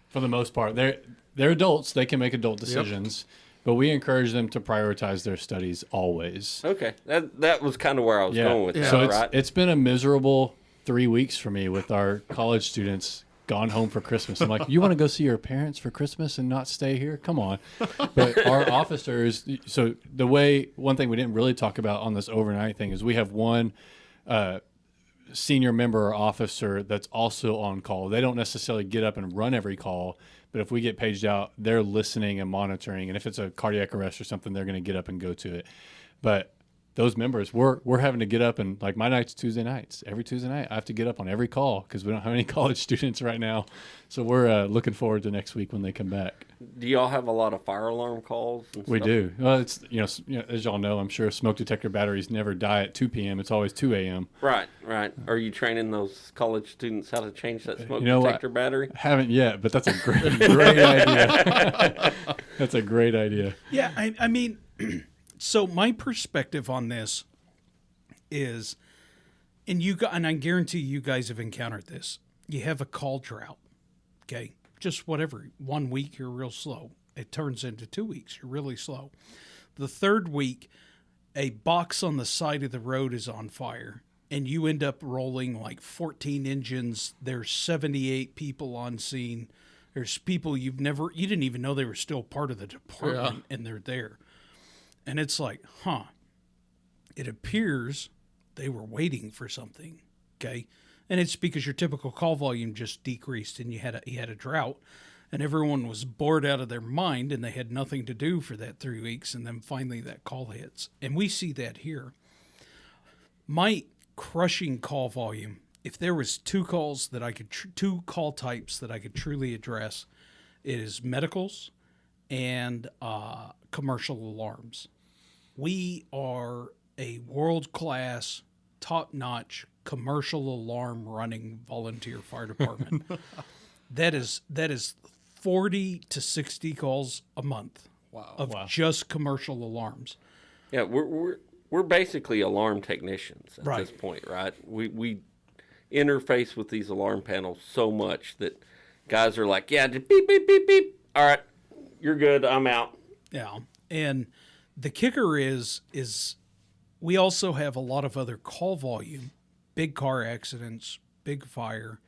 For the most part, they're adults. They can make adult decisions, but we encourage them to prioritize their studies always. Okay, that was kind of where I was going with that, So right? it's been a miserable 3 weeks for me with our college students gone home for Christmas. I'm like, you want to go see your parents for Christmas and not stay here? Come on. But our officers, so one thing we didn't really talk about on this overnight thing is we have one senior member or officer that's also on call. They don't necessarily get up and run every call, but if we get paged out, they're listening and monitoring. And if it's a cardiac arrest or something, they're going to get up and go to it. But those members, we're having to get up, and like my night's Tuesday nights. Every Tuesday night, I have to get up on every call because we don't have any college students right now. So we're looking forward to next week when they come back. Do y'all have a lot of fire alarm calls? And We stuff? do. Well, it's as y'all know, I'm sure smoke detector batteries never die at 2 p.m. It's always 2 a.m. Right. Are you training those college students how to change that smoke You know detector battery? Haven't yet, but that's a great idea. That's a great idea. Yeah, I mean, so my perspective on this is, and I guarantee you guys have encountered this. You have a call drought, okay? Just whatever. 1 week, you're real slow. It turns into 2 weeks, you're really slow. The third week, a box on the side of the road is on fire, and you end up rolling like 14 engines. There's 78 people on scene. There's people you didn't even know they were still part of the department, and they're there. And it's like, it appears they were waiting for something, okay? And it's because your typical call volume just decreased and you had a drought, and everyone was bored out of their mind and they had nothing to do for that 3 weeks, and then finally that call hits. And we see that here. My crushing call volume, if there was two call types that I could truly address, it is medicals and commercial alarms. We are a world-class, top-notch commercial alarm running volunteer fire department. That is 40 to 60 calls a month of just commercial alarms. Yeah, we're basically alarm technicians at Right. this point, right? We interface with these alarm panels so much that guys are like, yeah, just beep, beep, beep, beep. All right, you're good. I'm out. Yeah. And the kicker is we also have a lot of other call volume, big car accidents, big fire,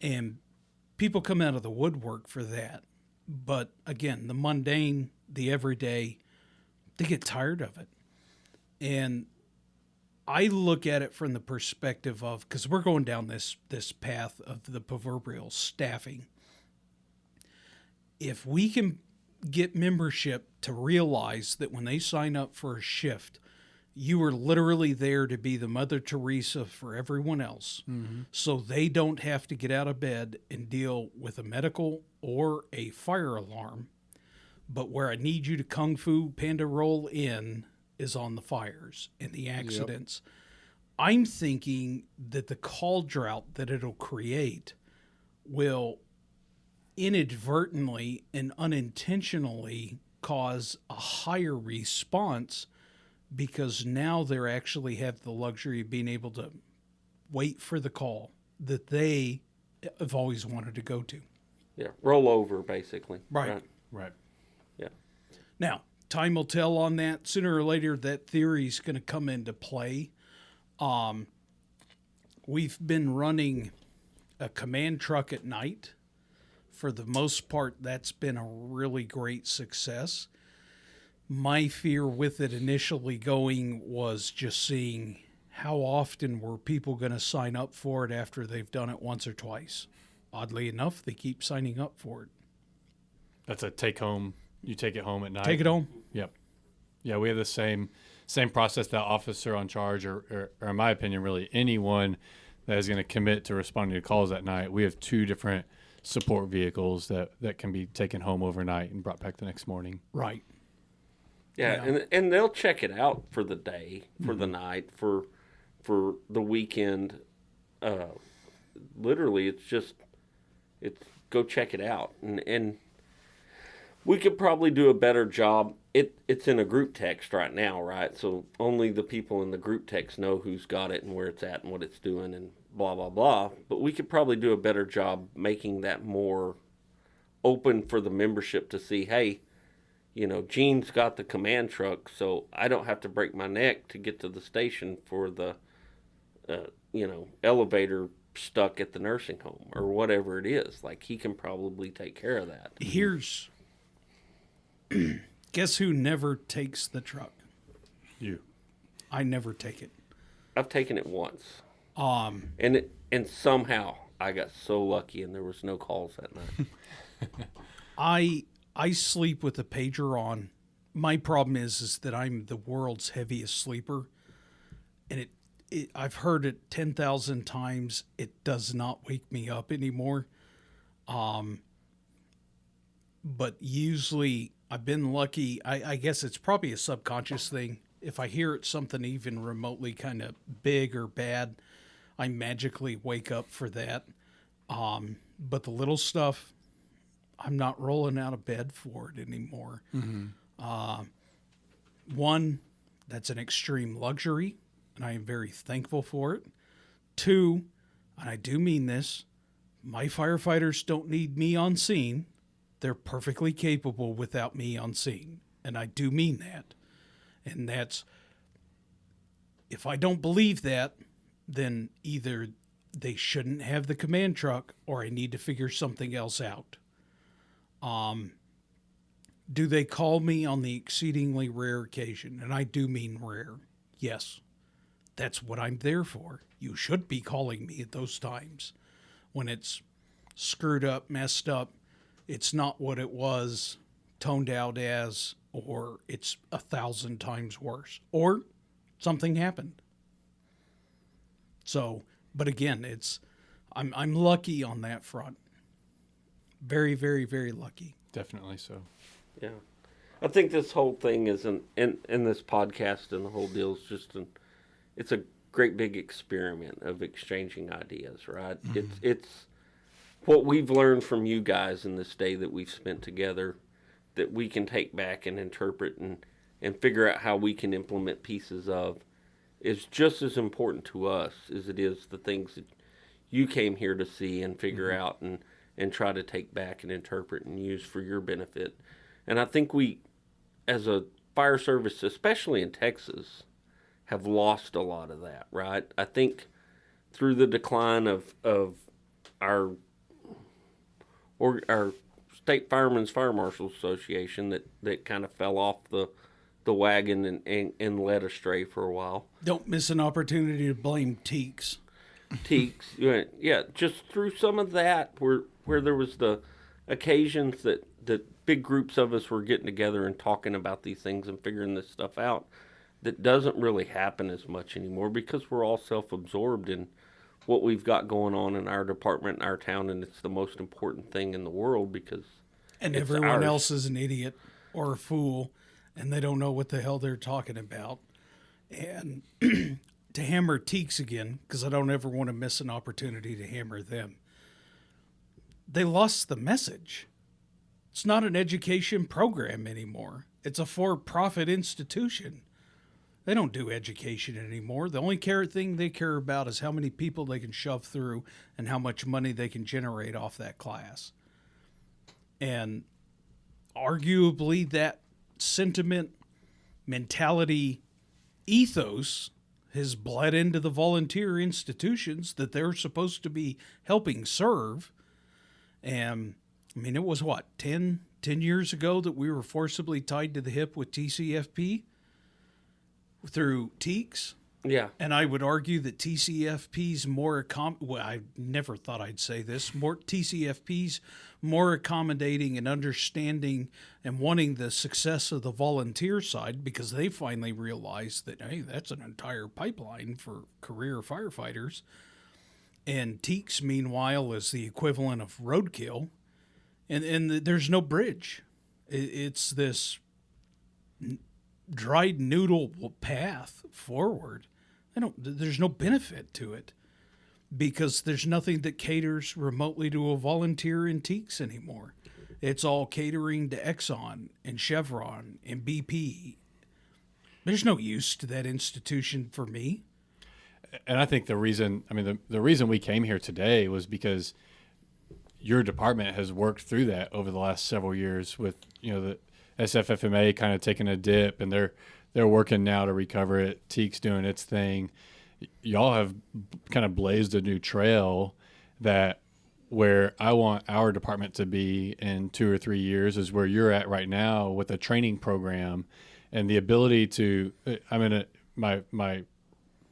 and people come out of the woodwork for that. But again, the mundane, the everyday, they get tired of it. And I look at it from the perspective of, because we're going down this path of the proverbial staffing. If we can get membership to realize that when they sign up for a shift, You are literally there to be the Mother Teresa for everyone else. So they don't have to get out of bed and deal with a medical or a fire alarm. But where I need you to Kung Fu Panda roll in is on the fires and the accidents. I'm thinking that the call drought that it'll create will inadvertently and unintentionally cause a higher response, because now they actually have the luxury of being able to wait for the call that they have always wanted to go to. Yeah, roll over basically. Right. Right. Yeah. Now, time will tell on that. Sooner or later, that theory is going to come into play. We've been running a command truck at night. For the most part, that's been a really great success. My fear with it initially going was just seeing how often were people going to sign up for it after they've done it once or twice. Oddly enough, they keep signing up for it. That's a take home. You take it home at night. Take it home. Yep. Yeah, we have the same process. That officer on charge, or in my opinion, really anyone that is going to commit to responding to calls at night, we have 2 different support vehicles that can be taken home overnight and brought back the next morning. Right. Yeah, and they'll check it out for the day, for the night, for the weekend. Literally, it's go check it out, and we could probably do a better job. It's in a group text right now, right? So only the people in the group text know who's got it and where it's at and what it's doing and blah, blah, blah. But we could probably do a better job making that more open for the membership to see, hey, Gene's got the command truck, so I don't have to break my neck to get to the station for the, elevator stuck at the nursing home or whatever it is. Like, he can probably take care of that. Here's, guess who never takes the truck? You. I never take it. I've taken it once. And somehow I got so lucky and there was no calls that night. I sleep with the pager on. My problem is that I'm the world's heaviest sleeper, and I've heard it 10,000 times. It does not wake me up anymore. But usually I've been lucky. I guess it's probably a subconscious thing. If I hear it's something even remotely kind of big or bad, I magically wake up for that. But the little stuff, I'm not rolling out of bed for it anymore. One, that's an extreme luxury, and I am very thankful for it. 2, and I do mean this, my firefighters don't need me on scene. They're perfectly capable without me on scene, and I do mean that. And that's, if I don't believe that, then either they shouldn't have the command truck or I need to figure something else out. Do they call me on the exceedingly rare occasion? And I do mean rare. Yes. That's what I'm there for. You should be calling me at those times when it's screwed up, messed up. It's not what it was toned out as, or it's 1,000 times worse, or something happened. So, but again, I'm lucky on that front. Very, very, very lucky. Definitely so. Yeah. I think this whole thing is in this podcast and the whole deal is just it's a great big experiment of exchanging ideas, right? It's what we've learned from you guys in this day that we've spent together that we can take back and interpret and figure out how we can implement pieces of is just as important to us as it is the things that you came here to see and figure out and try to take back and interpret and use for your benefit. And I think we, as a fire service, especially in Texas, have lost a lot of that, right? I think through the decline of our State Firemen's Fire Marshals Association that kind of fell off the wagon and led astray for a while. Don't miss an opportunity to blame Teeks. Teeks, yeah, just through some of that where there was the occasions that big groups of us were getting together and talking about these things and figuring this stuff out. that doesn't really happen as much anymore because we're all self-absorbed in what we've got going on in our department, in our town, and it's the most important thing in the world because And it's everyone ours. else is an idiot or a fool, and they don't know what the hell they're talking about. And to hammer Teeks again, because I don't ever want to miss an opportunity to hammer them, they lost the message. It's not an education program anymore. It's a for-profit institution. They don't do education anymore. The only thing they care about is how many people they can shove through and how much money they can generate off that class. And arguably that sentiment, mentality, ethos has bled into the volunteer institutions that they're supposed to be helping serve. And I mean, it was what, 10 years ago that we were forcibly tied to the hip with TCFP through Teeks. Yeah. And I would argue that TCFP's well, I never thought I'd say this, TCFP's more accommodating and understanding and wanting the success of the volunteer side because they finally realized that, hey, that's an entire pipeline for career firefighters. And Teeks, meanwhile, is the equivalent of roadkill. And there's no bridge. It's this dried noodle path forward. There's no benefit to it because there's nothing that caters remotely to a volunteer in Teeks anymore. It's all catering to Exxon and Chevron and BP. There's no use to that institution for me. And I think the reason we came here today was because your department has worked through that over the last several years with, the SFFMA kind of taking a dip, and they're working now to recover it. Teek's doing its thing. Y'all have kind of blazed a new trail that where I want our department to be in 2 or 3 years is where you're at right now with a training program and the ability to, my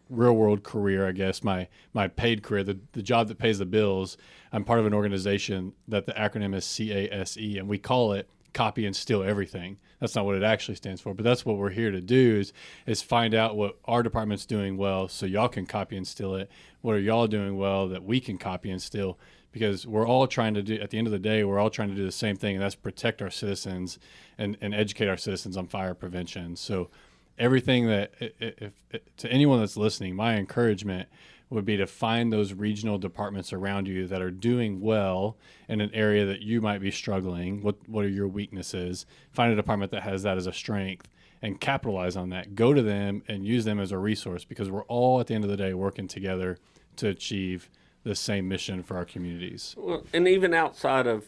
real world career, I guess, my paid career, the job that pays the bills. I'm part of an organization that the acronym is CASE, and we call it Copy and Steal Everything. That's not what it actually stands for, but that's what we're here to do is find out what our department's doing well so y'all can copy and steal it. What are y'all doing well that we can copy and steal? Because we're all trying to do, at the end of the day, we're all trying to do the same thing, and that's protect our citizens and educate our citizens on fire prevention. So everything that, if to anyone that's listening, my encouragement would be to find those regional departments around you that are doing well in an area that you might be struggling. What are your weaknesses? Find a department that has that as a strength and capitalize on that. Go to them and use them as a resource because we're all at the end of the day working together to achieve the same mission for our communities. Well, and even outside of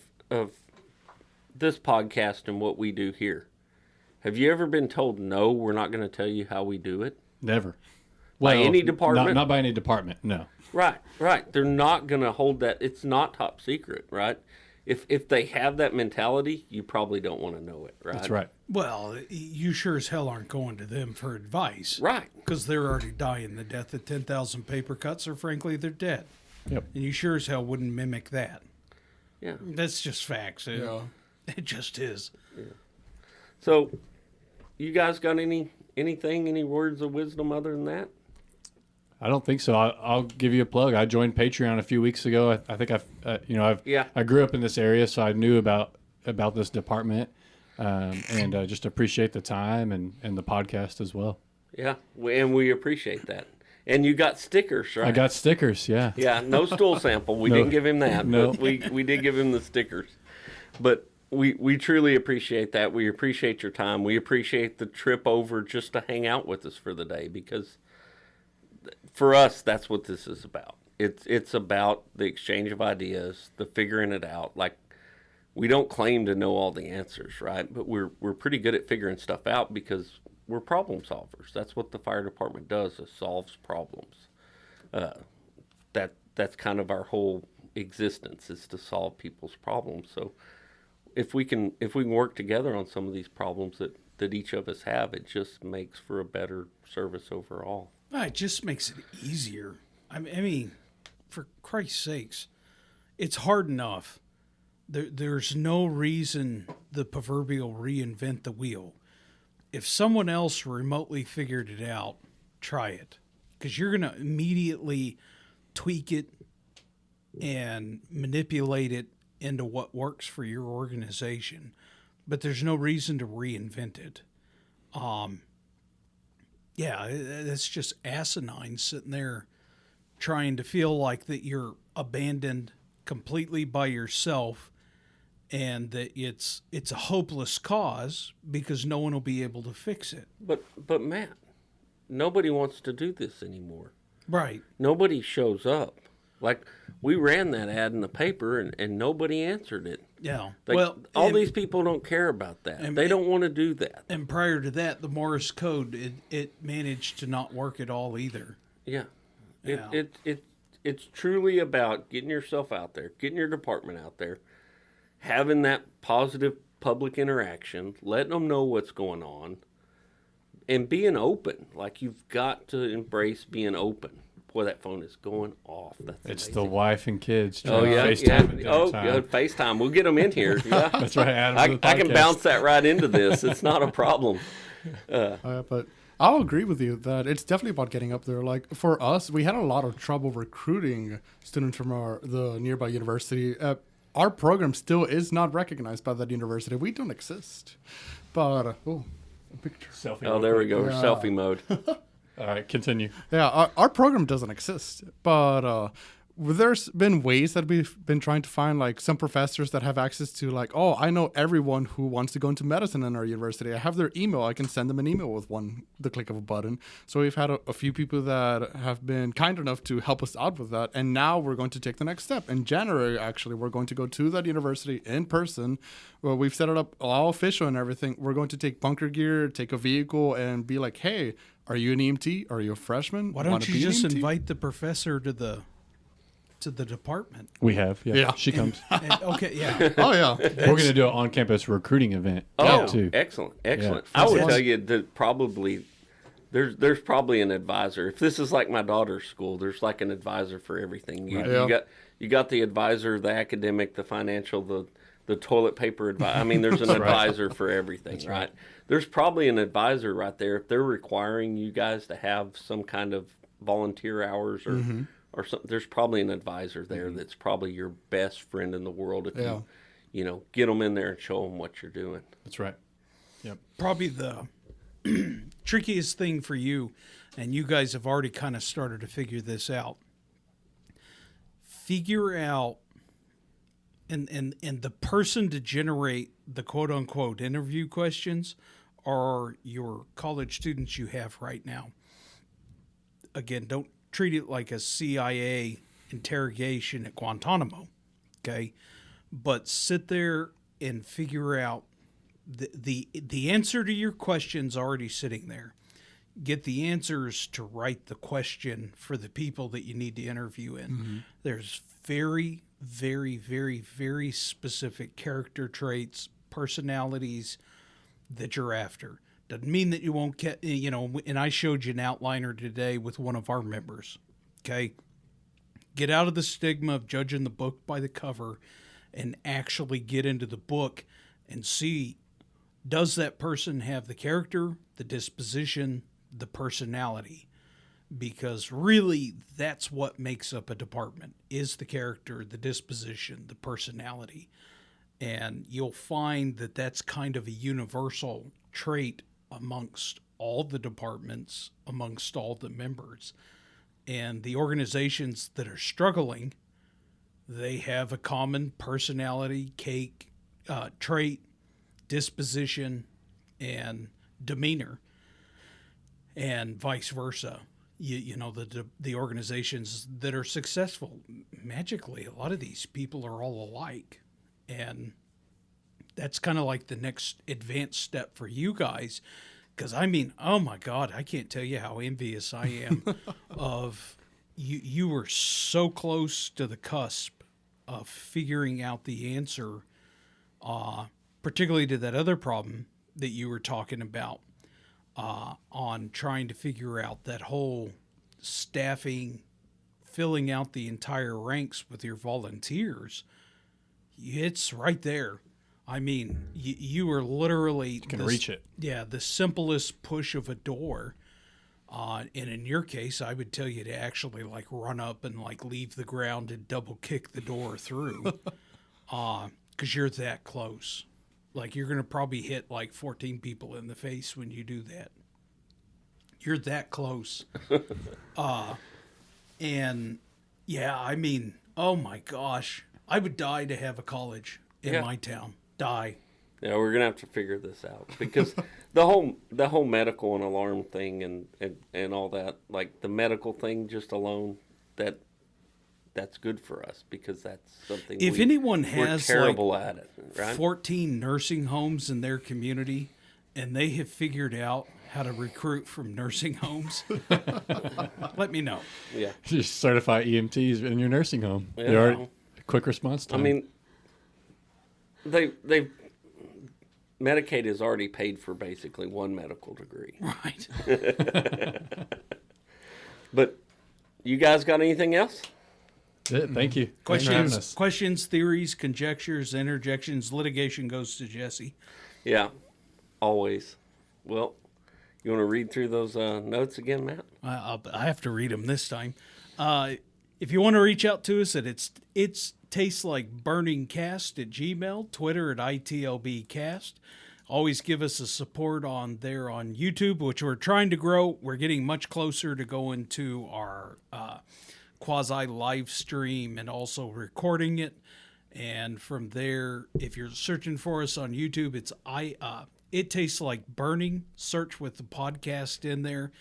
this podcast and what we do here, have you ever been told, no, we're not going to tell you how we do it? Never. By any department? Not by any department, no. Right. They're not going to hold that. It's not top secret, right? If they have that mentality, you probably don't want to know it, right? That's right. Well, you sure as hell aren't going to them for advice. Right. Because they're already dying the death of 10,000 paper cuts, or frankly, they're dead. Yep. And you sure as hell wouldn't mimic that. Yeah. That's just facts. It just is. Yeah. So, you guys got any words of wisdom other than that? I don't think so. I'll give you a plug. I joined Patreon a few weeks ago. I think I grew up in this area, so I knew about this department, and just appreciate the time and the podcast as well. Yeah, and we appreciate that. And you got stickers, right? I got stickers, yeah. Yeah, no stool sample. We didn't give him that. No. But we did give him the stickers. But we truly appreciate that. We appreciate your time. We appreciate the trip over just to hang out with us for the day because for us, that's what this is about. It's about the exchange of ideas, the figuring it out. Like, we don't claim to know all the answers, right? But we're pretty good at figuring stuff out because we're problem solvers. That's what the fire department does, is solves problems. That's kind of our whole existence, is to solve people's problems. So if we can work together on some of these problems that each of us have, it just makes for a better service overall. It just makes it easier. I mean, for Christ's sakes, it's hard enough. There's no reason the proverbial reinvent the wheel. if someone else remotely figured it out, try it, because you're going to immediately tweak it and manipulate it into what works for your organization. But there's no reason to reinvent it. Yeah, it's just asinine sitting there trying to feel like that you're abandoned completely by yourself and that it's a hopeless cause because no one will be able to fix it. But Matt, nobody wants to do this anymore. Right. Nobody shows up. Like, we ran that ad in the paper and nobody answered it. Yeah. Like, well, all and, these people don't care about that. and- They don't want to do that. and prior to that, the Morse code, it managed to not work at all either. Yeah. Yeah. It's truly about getting yourself out there, getting your department out there, having that positive public interaction, letting them know what's going on, and being open. Like, you've got to embrace being open. Boy, that phone is going off. That's It's amazing. the wife and kids. Oh, yeah. FaceTime yeah. at dinner Oh, time. yeah, FaceTime. We'll get them in here. Yeah. That's right. Add 'em to the I can podcast. bounce that right into this. It's not a problem. But I'll agree with you that it's definitely about getting up there. Like for us, we had a lot of trouble recruiting students from the nearby university. Our program still is not recognized by that university. We don't exist. But a picture. Selfie. Oh, there we go. Yeah. Selfie mode. All right, continue. Yeah, our program doesn't exist, but there's been ways that we've been trying to find, like, some professors that have access to, like, oh, I know everyone who wants to go into medicine in our university. I have their email. I can send them an email with the click of a button. So we've had a few people that have been kind enough to help us out with that, and now we're going to take the next step. In January, actually, we're going to go to that university in person. Well, we've set it up all official and everything. We're going to take bunker gear, take a vehicle, and be like, hey, are you an EMT? Are you a freshman? Why don't Wanna you be an just EMT? invite the professor to the department? We have. Yeah. Yeah. She comes. And, okay, yeah. Oh, yeah. We're going to do an on-campus recruiting event Oh, too. excellent. Excellent. Yeah. I would Yes. tell you that probably there's probably an advisor. If this is like my daughter's school, there's like an advisor for everything. You, Right. you Yeah. got you got the advisor, the academic, the financial, the toilet paper advisor. I mean, there's an advisor for everything, right? There's probably an advisor right there. If they're requiring you guys to have some kind of volunteer hours or something, there's probably an advisor there that's probably your best friend in the world. If Yeah. you know, get them in there and show them what you're doing. That's right. Yep. Probably the trickiest thing for you, and you guys have already kind of started to figure this out. Figure out, and the person to generate the quote unquote interview questions are your college students you have right now. Again, don't treat it like a CIA interrogation at Guantanamo, okay? But sit there and figure out the answer to your question's already sitting there. Get the answers to write the question for the people that you need to interview in. There's very, very, very, very specific character traits, personalities that you're after. Doesn't mean that you won't get, you know, and I showed you an outliner today with one of our members, okay? Get out of the stigma of judging the book by the cover and actually get into the book and see, does that person have the character, the disposition, the personality? Because really, that's what makes up a department, is the character, the disposition, the personality. And you'll find that that's kind of a universal trait amongst all the departments, amongst all the members. And the organizations that are struggling, they have a common personality, trait, disposition, and demeanor, and vice versa. You know, the organizations that are successful, magically, a lot of these people are all alike. And that's kind of like the next advanced step for you guys. Because, I mean, oh my God, I can't tell you how envious I am of you. You were so close to the cusp of figuring out the answer, particularly to that other problem that you were talking about, on trying to figure out that whole staffing, filling out the entire ranks with your volunteers. It's right there. I mean, you were literally Can reach it. Yeah, the simplest push of a door. And in your case, I would tell you to actually like run up and like leave the ground and double kick the door through, because you're that close. Like you're gonna probably hit like 14 people in the face when you do that. You're that close. And yeah, I mean, oh my gosh, I would die to have a college in my town. Die. Yeah, we're gonna have to figure this out because the whole medical and alarm thing and all that, like the medical thing just alone, that's good for us because that's something. If anyone has we're terrible like at it, right? 14 nursing homes in their community, and they have figured out how to recruit from nursing homes, let me know. Yeah, Just certify EMTs in your nursing home. Yeah. They are quick response time. I mean, they Medicaid has already paid for basically one medical degree. Right. But you guys got anything else? That's it. Thank you. Thanks for having us. Questions, theories, conjectures, interjections, litigation goes to Jesse. Yeah, always. Well, you want to read through those notes again, Matt? I have to read them this time. If you want to reach out to us, it's tastelikeBurningcast at Gmail, Twitter at ITLBcast. Always give us a support on YouTube, which we're trying to grow. We're getting much closer to going to our quasi live stream and also recording it. And from there, if you're searching for us on YouTube, it's It Tastes Like Burning. Search with the podcast in there.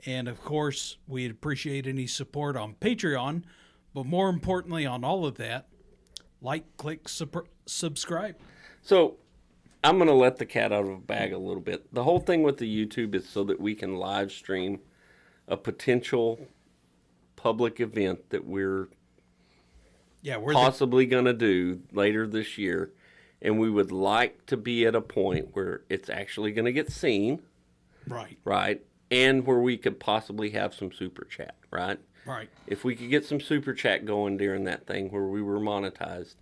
And of course, we'd appreciate any support on Patreon. But more importantly, on all of that, like, click, subscribe. So I'm going to let the cat out of the bag a little bit. The whole thing with the YouTube is so that we can live stream a potential public event that we're possibly going to do later this year. And we would like to be at a point where it's actually going to get seen. Right. And where we could possibly have some super chat, right? Right. If we could get some super chat going during that thing where we were monetized,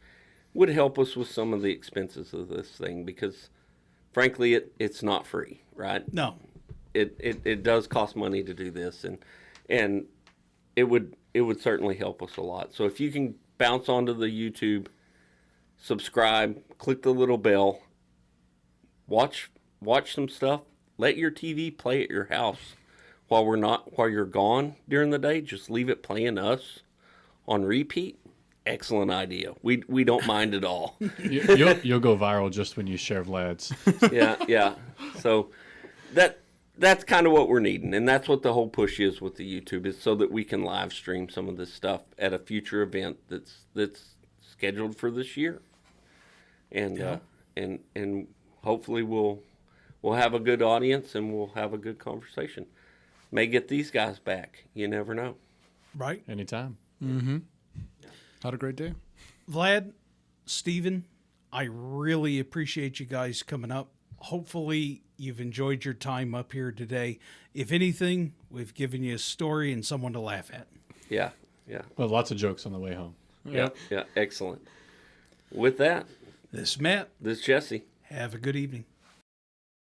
would help us with some of the expenses of this thing because, frankly, it's not free, right? No. It does cost money to do this, and it would certainly help us a lot. So if you can bounce onto the YouTube, subscribe, click the little bell, watch some stuff. Let your TV play at your house while you're gone during the day. Just leave it playing us on repeat. Excellent idea. We don't mind at all. You'll go viral just when you share Vlad's. Yeah. So that's kind of what we're needing, and that's what the whole push is with the YouTube, is so that we can live stream some of this stuff at a future event that's scheduled for this year, and and hopefully we'll have a good audience and we'll have a good conversation. May get these guys back. You never know. Right. Anytime. Mm-hmm. Had a great day. Vlad, Steven, I really appreciate you guys coming up. Hopefully you've enjoyed your time up here today. If anything, we've given you a story and someone to laugh at. Yeah. Well, lots of jokes on the way home. Yeah. Excellent. With that, This is Matt. this is Jesse. Have a good evening.